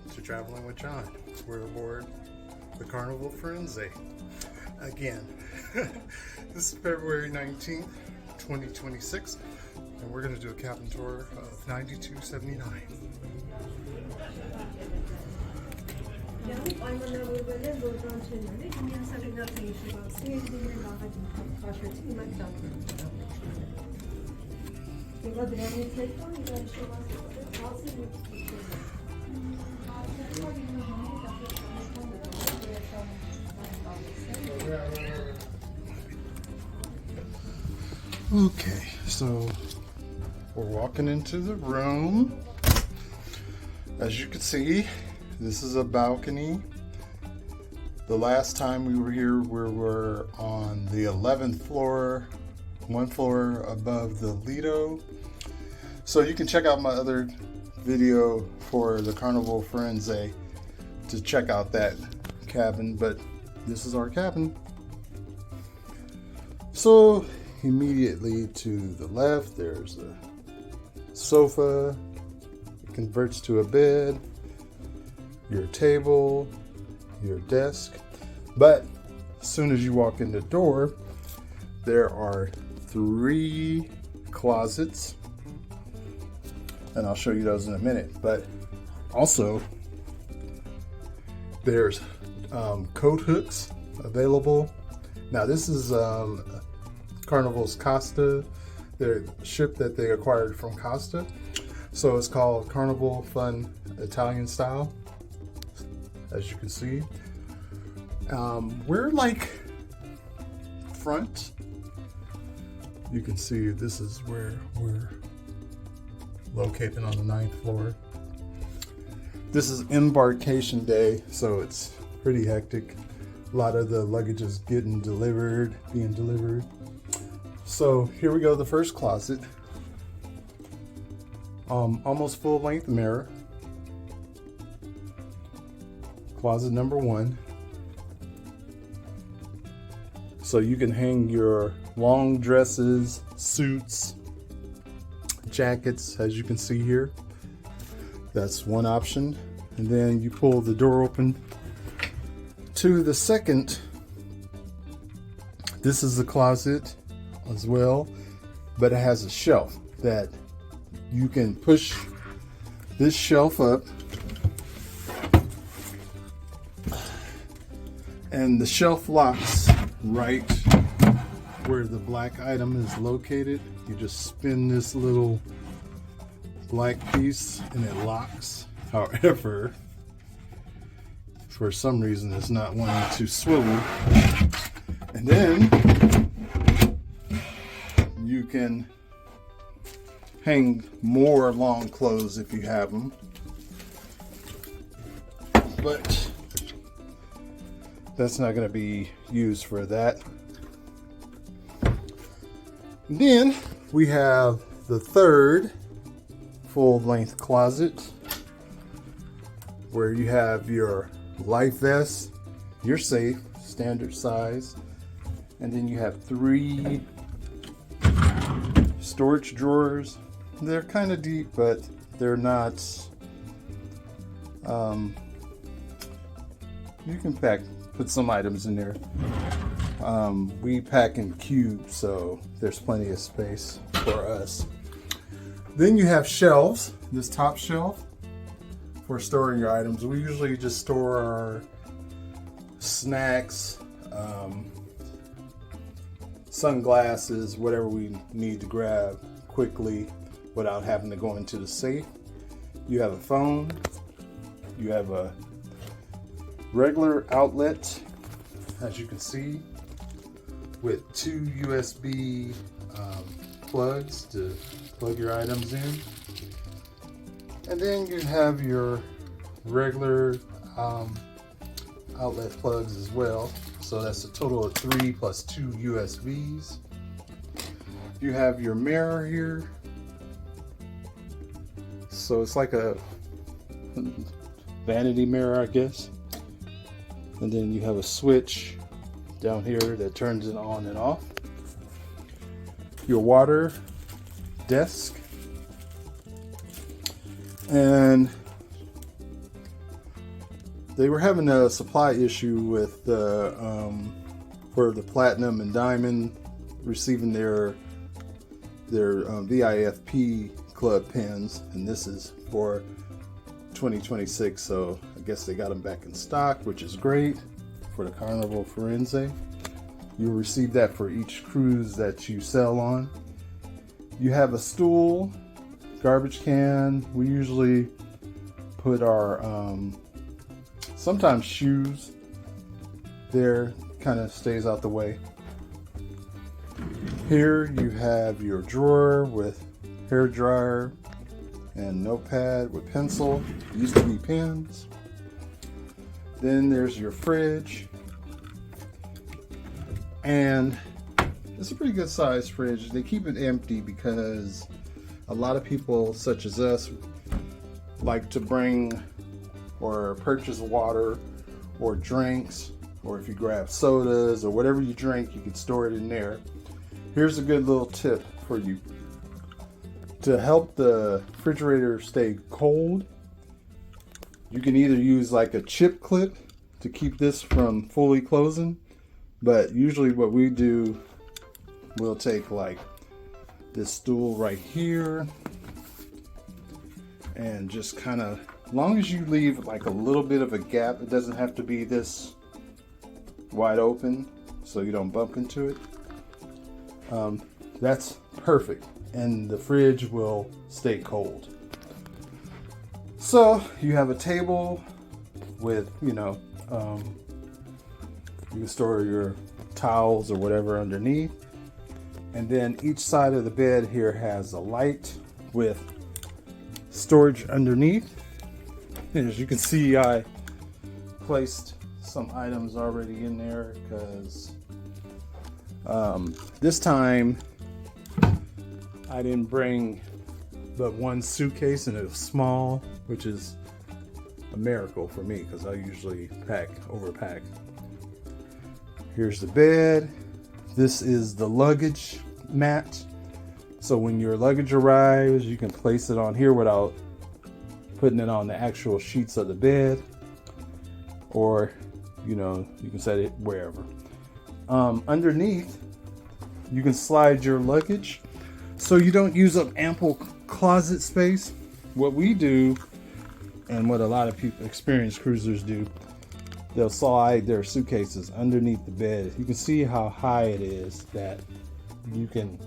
to Traveling with John. We're aboard the Carnival Firenze again. This is February 19th, 2026, and we're going to do a cabin tour of 9279. Okay, so we're walking into the room. As you can see, this is a balcony. The last time we were here, we were on the 11th floor, one floor above the Lido. So you can check out my other video for the Carnival Firenze to check out that cabin, but this is our cabin. So immediately to the left, there's a sofa. It converts to a bed, your table, your desk. But as soon as you walk in the door, there are 3 closets, and I'll show you those in a minute. But also there's coat hooks available. Now this is Carnival's Costa, their ship that they acquired from Costa. So it's called Carnival Fun Italian Style, as you can see. We're like front. You can see this is where we're located, on the 9th floor. This is embarkation day, so it's pretty hectic. A lot of the luggage is being delivered. So here we go, the first closet. Almost full length mirror. Closet number 1. So you can hang your long dresses, suits, jackets, as you can see here. That's one option. And then you pull the door open to the second. This is the closet as well, but it has a shelf that you can push this shelf up, and the shelf locks right where the black item is located. You just spin this little black piece and it locks. However, for some reason it's not wanting to swivel. And then you can hang more long clothes if you have them, but that's not going to be used for that. Then we have the third full-length closet, where you have your life vest, your safe, standard size, and then you have 3 storage drawers. They're kind of deep, but they're not, you can put some items in there. We pack in cubes, so there's plenty of space for us. Then you have shelves, this top shelf for storing your items. We usually just store our snacks, sunglasses, whatever we need to grab quickly without having to go into the safe. You have a phone, you have a regular outlet, as you can see, with 2 USB plugs to plug your items in. And then you have your regular outlet plugs as well. So that's a total of 3 plus 2 USBs. You have your mirror here. So it's like a vanity mirror, I guess. And then you have a switch down here that turns it on and off. Your water desk. And they were having a supply issue with the for the platinum and diamond receiving their VIFP club pins, and this is for 2026, so I guess they got them back in stock, which is great for the Carnival Firenze. You'll receive that for each cruise that you sail on. You have a stool, garbage can. We usually put our sometimes shoes there, kind of stays out the way. Here you have your drawer with hair dryer and notepad with pencil. Used to be pens. Then there's your fridge, and it's a pretty good sized fridge. They keep it empty because a lot of people such as us like to bring or purchase water or drinks, or if you grab sodas or whatever you drink, you can store it in there. Here's a good little tip for you. To help the refrigerator stay cold, you can either use like a chip clip to keep this from fully closing, but usually what we do, we'll take like this stool right here and just kind of, as long as you leave like a little bit of a gap, it doesn't have to be this wide open so you don't bump into it. That's perfect, and the fridge will stay cold. So you have a table with, you can store your towels or whatever underneath, and then each side of the bed here has a light with storage underneath. And as you can see, I placed some items already in there because this time I didn't bring but one suitcase, and it was small, which is a miracle for me because I usually overpack. Here's the bed. This is the luggage mat. So when your luggage arrives, you can place it on here without putting it on the actual sheets of the bed, or you can set it wherever. Underneath, you can slide your luggage so you don't use up ample closet space. What we do, and what a lot of people, experienced cruisers do, they'll slide their suitcases underneath the bed. You can see how high it is that you can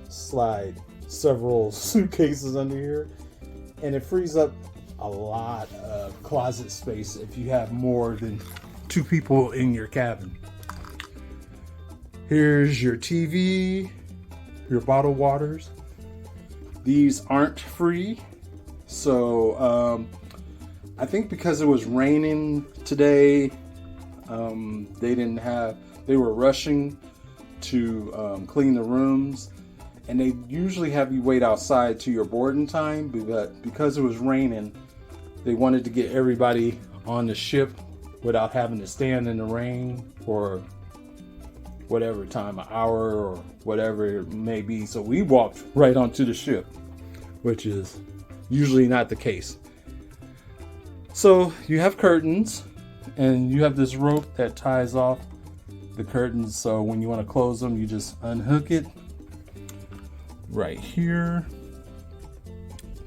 slide several suitcases under here, and it frees up a lot of closet space if you have more than 2 people in your cabin. Here's your TV, your bottled waters. These aren't free, so I think because it was raining today, they were rushing to clean the rooms, and they usually have you wait outside to your boarding time, but because it was raining, they wanted to get everybody on the ship without having to stand in the rain for whatever time, an hour or whatever it may be. So we walked right onto the ship, which is usually not the case. So you have curtains, and you have this rope that ties off the curtains, so when you want to close them, you just unhook it right here,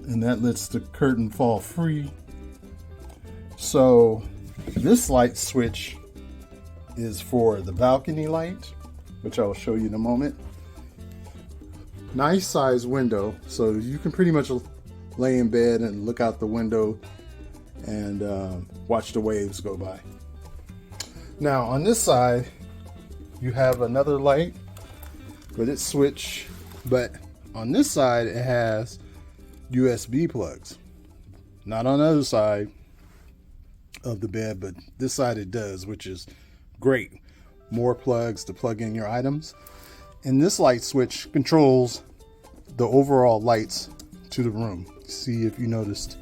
and that lets the curtain fall free. So this light switch is for the balcony light, which I will show you in a moment. Nice size window, so you can pretty much lay in bed and look out the window and watch the waves go by. Now on this side, you have another light with its switch, but on this side it has USB plugs. Not on the other side of the bed, but this side it does, which is great. More plugs to plug in your items. And this light switch controls the overall lights to the room. See if you noticed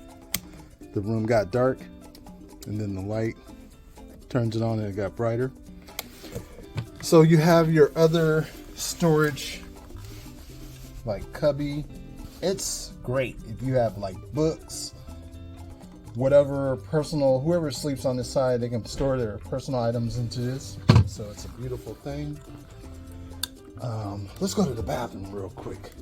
the room got dark, and then the light turns it on and it got brighter. So you have your other storage like cubby. It's great if you have like books whatever personal, whoever sleeps on this side, they can store their personal items into this. So it's a beautiful thing. Let's go to the bathroom real quick.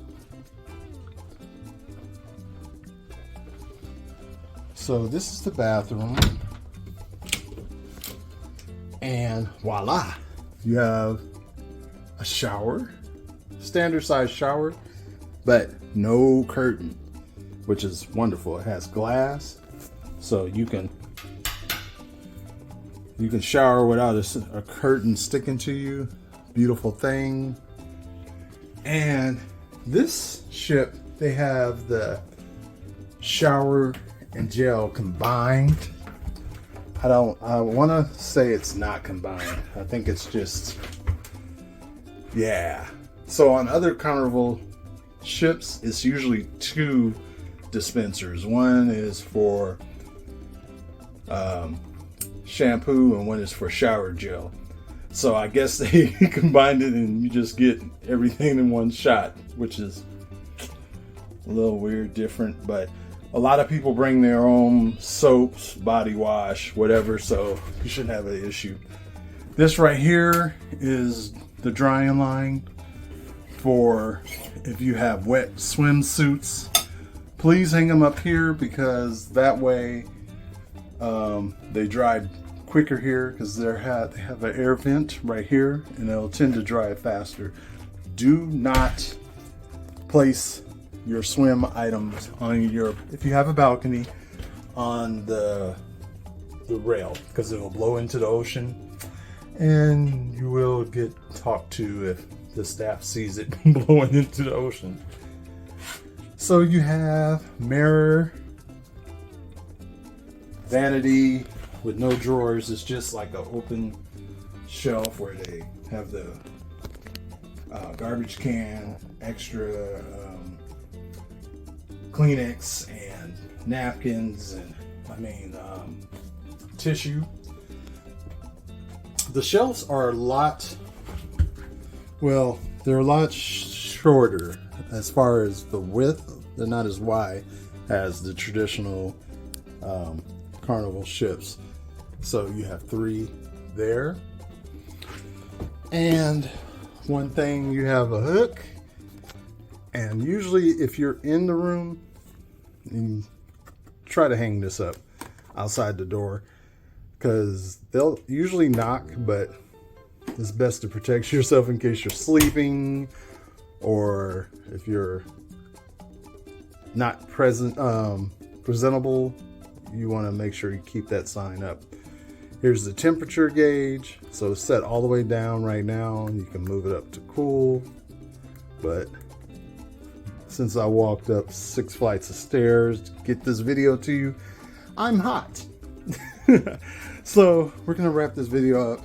So this is the bathroom. And voila, you have a shower, standard size shower, but no curtain, which is wonderful. It has glass, so you can shower without a curtain sticking to you. Beautiful thing. And this ship, they have the shower and gel combined. I want to say it's not combined. I think it's just, yeah. So on other Carnival ships, it's usually 2 dispensers. One is for shampoo and one is for shower gel. So I guess they combined it and you just get everything in one shot, which is a little weird, different, but a lot of people bring their own soaps, body wash, whatever, so you shouldn't have an issue. This right here is the drying line for if you have wet swimsuits. Please hang them up here because that way they dry quicker here because they have an air vent right here and it'll tend to dry faster. Do not place your swim items on your, if you have a balcony, on the rail because it will blow into the ocean and you will get talked to if the staff sees it blowing into the ocean. So you have mirror, vanity with no drawers. It's just like an open shelf where they have the garbage can, extra Kleenex and napkins and tissue. The shelves are a lot, well, they're a lot shorter as far as the width. They're not as wide as the traditional Carnival ships. So you have 3 there. And one thing, you have a hook. And usually if you're in the room, you try to hang this up outside the door because they'll usually knock, but it's best to protect yourself in case you're sleeping or if you're not presentable, you want to make sure you keep that sign up. Here's the temperature gauge. So it's set all the way down right now and you can move it up to cool, but since I walked up 6 flights of stairs to get this video to you, I'm hot. So we're gonna wrap this video up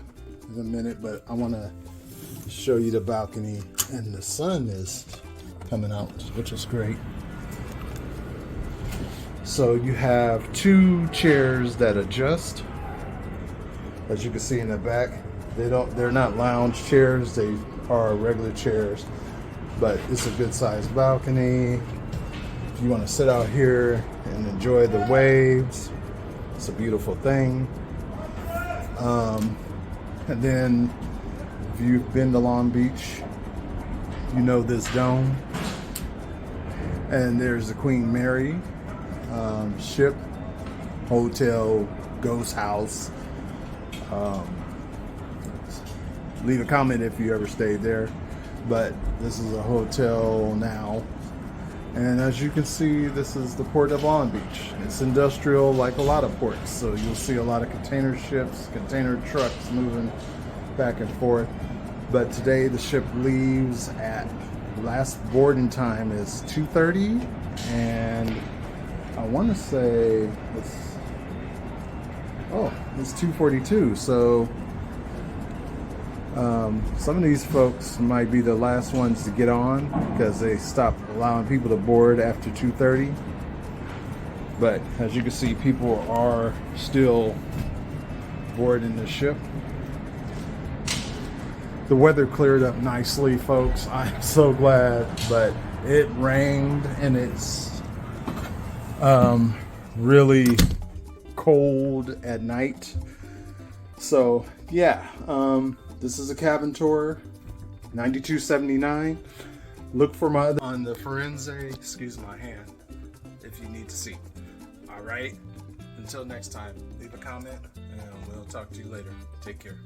in a minute, but I wanna show you the balcony and the sun is coming out, which is great. So you have 2 chairs that adjust. As you can see in the back, they're not lounge chairs, they are regular chairs. But it's a good sized balcony. If you want to sit out here and enjoy the waves, it's a beautiful thing. And then if you've been to Long Beach, you know this dome. And there's the Queen Mary ship, hotel, ghost house. Leave a comment if you ever stayed there. But this is a hotel now. And as you can see, this is the port of Long Beach. It's industrial like a lot of ports. So you'll see a lot of container ships, container trucks moving back and forth. But today the ship leaves at, last boarding time is 2:30. And I want to say it's 2:42. So some of these folks might be the last ones to get on because they stopped allowing people to board after 2:30. But as you can see, people are still boarding the ship. The weather cleared up nicely, folks. I'm so glad, but it rained and it's really cold at night. So yeah, this is a cabin tour, $92.79. Look for my other on the Firenze, excuse my hand, if you need to see. All right, until next time, leave a comment and we'll talk to you later. Take care.